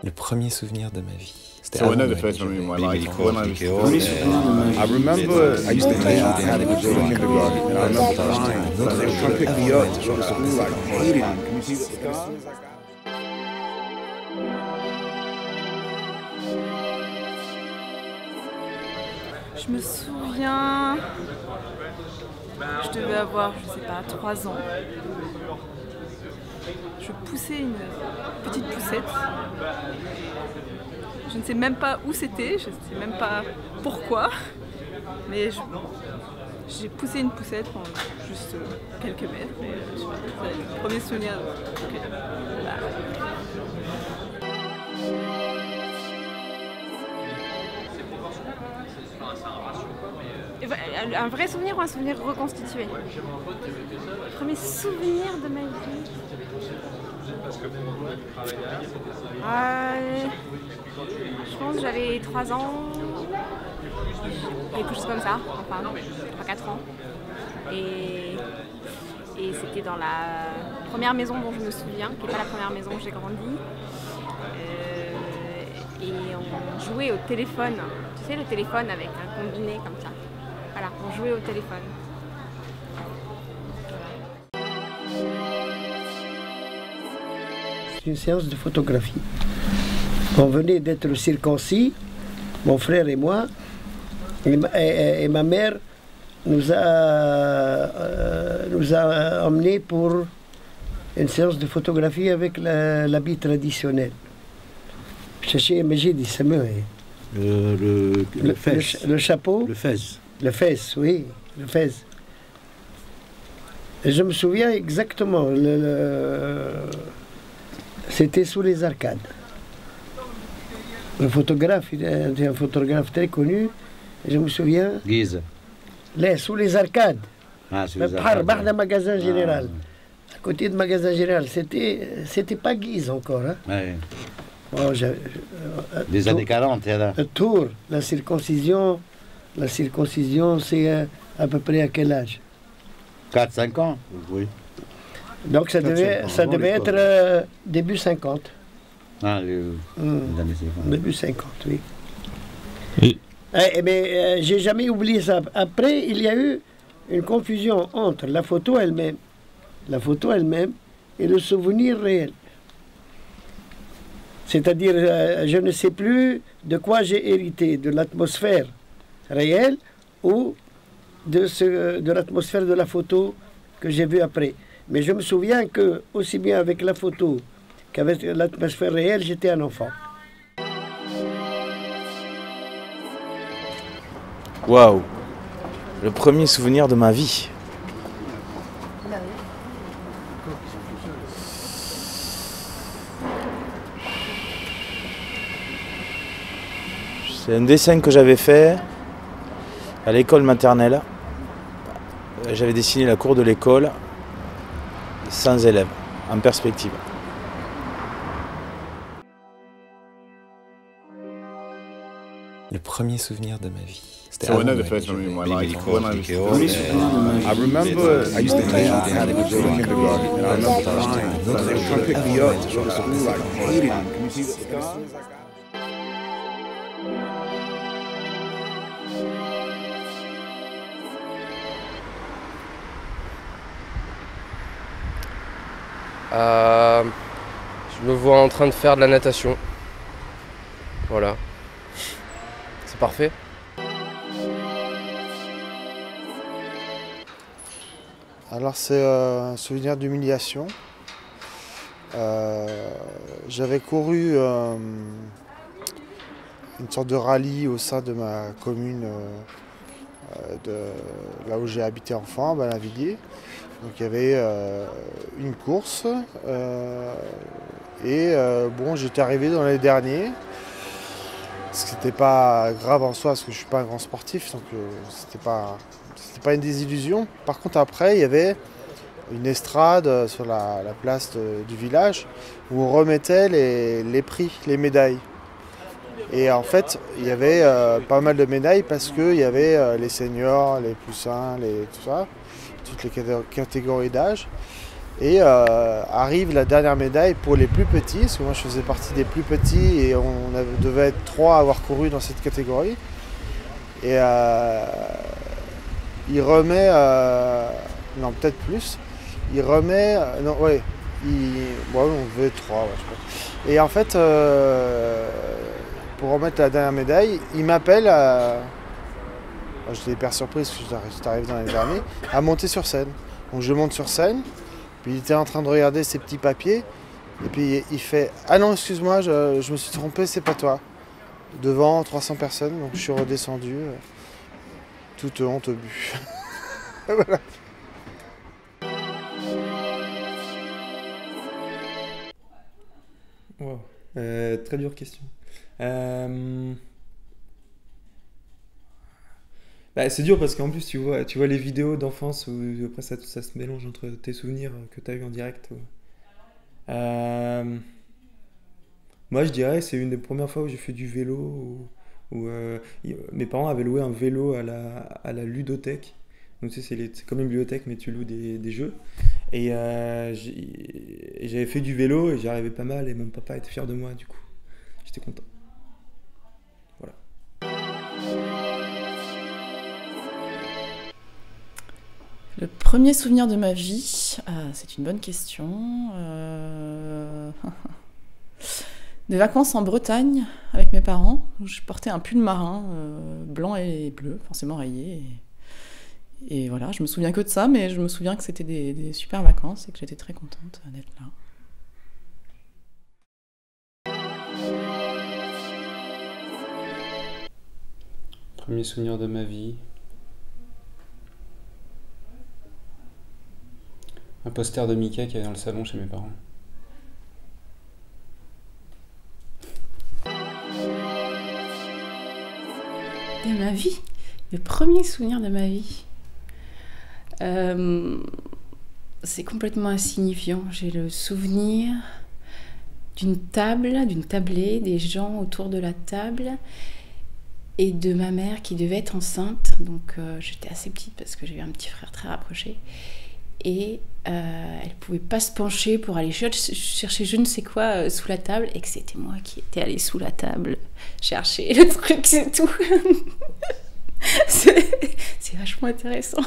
Le premier souvenir de ma vie. C'était So avant another Noël, first je memory in vais- my life when I was I remember I used to play out there in kindergarten, and I remember crying because they were trying to pick me up to go to school. I hated it. Can you see the scars? Je me souviens, je devais avoir, je sais pas, 3 ans. Je poussais une petite poussette. Je ne sais même pas où c'était, je ne sais même pas pourquoi, mais j'ai poussé une poussette pendant juste quelques mètres. Mais, je sais pas, c'est le premier souvenir. Un vrai souvenir ou un souvenir reconstitué? Premier souvenir de ma vie. Je pense que j'avais 3 ans, quelque chose comme ça, enfin 3-4 ans. Et c'était dans la première maison dont je me souviens, qui n'est pas la première maison où j'ai grandi. Et on jouait au téléphone, tu sais le téléphone avec un combiné comme ça. Voilà, on jouait au téléphone. C'est une séance de photographie. On venait d'être circoncis, mon frère et moi, et ma mère nous a emmenés pour une séance de photographie avec l'habit traditionnel. Le fez. Le chapeau. Le fez. Le fez, oui, le fez. Et je me souviens exactement, c'était sous les arcades. Le photographe, il était un photographe très connu, et je me souviens, Guise. là, sous les arcades, Ah, sur le les arcades. par le magasin général. À côté du magasin général, c'était pas Guise encore. Hein. Ouais. Bon, Des années 40, il y a là. Tours, la circoncision, c'est à peu près à quel âge? 4-5 ans, oui. Donc ça 4-5 devait, ans, ça avant devait l'école. être début 50. Ah, les années 50. Début 50, oui. Et- Mais j'ai jamais oublié ça. Après, il y a eu une confusion entre la photo elle-même et le souvenir réel. C'est-à-dire, je ne sais plus de quoi j'ai hérité, de l'atmosphère réelle ou de l'atmosphère de la photo que j'ai vue après. Mais je me souviens que, aussi bien avec la photo qu'avec l'atmosphère réelle, j'étais un enfant. Waouh! Le premier souvenir de ma vie. C'est un dessin que j'avais fait à l'école maternelle. J'avais dessiné la cour de l'école sans élèves, en perspective. Le premier souvenir de ma vie. C'était So avant another Noël, first je memory in vais- my life when I was I remember I used to play out there in kindergarten, and I remember crying because they were trying to pick me up to go to school. I hated it. Can you see the scars? Je me vois en train de faire de la natation. Voilà. C'est parfait. Alors c'est un souvenir d'humiliation. J'avais couru une sorte de rallye au sein de ma commune, de là où j'ai habité enfant, à Balinvilliers. Donc il y avait une course bon, j'étais arrivé dans les derniers. Ce qui n'était pas grave en soi parce que je ne suis pas un grand sportif, donc c'était pas une désillusion. Par contre après il y avait une estrade sur la place du village où on remettait les prix, les médailles. Et en fait il y avait pas mal de médailles parce qu'il y avait les seniors, les poussins, tout ça, toutes les catégories d'âge. Et arrive la dernière médaille pour les plus petits, parce que moi je faisais partie des plus petits et devait être 3 à avoir couru dans cette catégorie. Et il remet, non peut-être plus, il remet, non ouais, on devait être 3, ouais, je crois. Et en fait, pour remettre la dernière médaille, il m'appelle, j'étais hyper surpris parce que j'étais arrivé dans l'année dernière, à monter sur scène. Donc je monte sur scène. Puis il était en train de regarder ses petits papiers, et puis il fait « Ah non, excuse-moi, je me suis trompé, c'est pas toi ». Devant 300 personnes, donc je suis redescendu, toute honte bu. Voilà. Wow. Très dure question. Bah, c'est dur parce qu'en plus tu vois les vidéos d'enfance où après ça se mélange entre tes souvenirs que tu as eu en direct. Moi je dirais c'est une des premières fois où j'ai fait du vélo où mes parents avaient loué un vélo à la ludothèque. Donc tu sais, c'est comme une bibliothèque mais tu loues des jeux. Et j'avais fait du vélo et j'y arrivais pas mal et mon papa était fier de moi du coup. J'étais content. Voilà. Le premier souvenir de ma vie, c'est une bonne question. Des vacances en Bretagne avec mes parents, où je portais un pull marin blanc et bleu, forcément rayé. Et voilà, je me souviens que de ça, mais je me souviens que c'était des super vacances et que j'étais très contente d'être là. Premier souvenir de ma vie. Un poster de Mickey qui est dans le salon chez mes parents. De ma vie, le premier souvenir de ma vie, c'est complètement insignifiant. J'ai le souvenir d'une tablée, des gens autour de la table et de ma mère qui devait être enceinte. Donc j'étais assez petite parce que j'ai eu un petit frère très rapproché. Et elle pouvait pas se pencher pour aller chercher je ne sais quoi sous la table, et que c'était moi qui étais allée sous la table chercher le truc, c'est tout. C'est vachement intéressant.